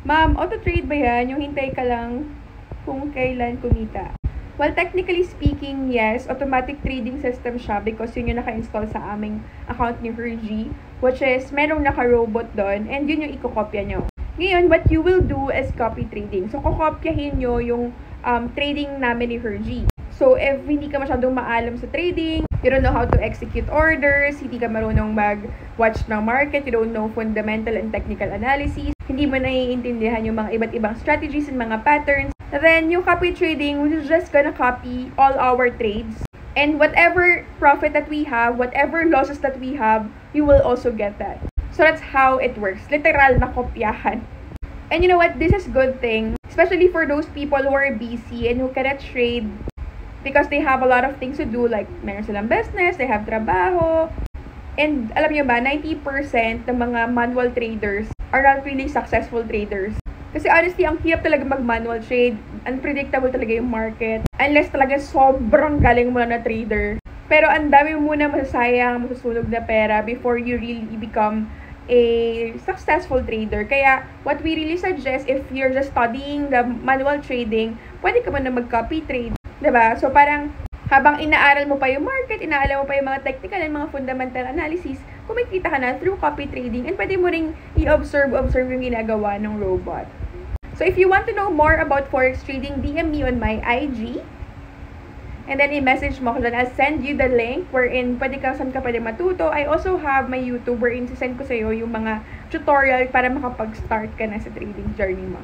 Ma'am, auto-trade ba yan? Yung hintay ka lang kung kailan kumita? Well, technically speaking, yes, automatic trading system siya because yun yung naka-install sa aming account ni Hergy, which is merong naka-robot doon and yun yung ikokopya nyo. Ngayon, what you will do is copy trading. So, kokopyahin nyo yung trading namin ni Hergy. So, if hindi ka masyadong maalam sa trading, you don't know how to execute orders, hindi ka marunong mag-watch ng market, you don't know fundamental and technical analysis, hindi mo naiintindihan yung mga iba't ibang strategies and mga patterns, then yung copy trading, we're just gonna copy all our trades. And whatever profit that we have, whatever losses that we have, you will also get that. So that's how it works. Literal na kopyahan. And you know what? This is good thing, especially for those people who are busy and who cannot trade because they have a lot of things to do, like meron silang business, they have trabaho. And alam nyo ba, 90% ng mga manual traders are not really successful traders. Kasi honestly, ang hirap talaga mag-manual trade. Unpredictable talaga yung market. Unless talaga sobrang galing mo na trader. Pero ang dami mo na masasayang, masusunog na pera before you really become a successful trader. Kaya, what we really suggest, if you're just studying the manual trading, pwede ka muna mag-copy trade. Diba? So, parang habang inaaral mo pa yung market, inaaral mo pa yung mga technical and mga fundamental analysis, kumikita ka na through copy trading and pwede mo ring i-observe yung ginagawa ng robot. So, if you want to know more about forex trading, DM me on my IG. And then, i-message mo ko dyan. I'll send you the link wherein pwede ka saan ka pwede matuto. I also have my YouTube wherein send ko sa'yo yung mga tutorial para makapag-start ka na sa trading journey mo.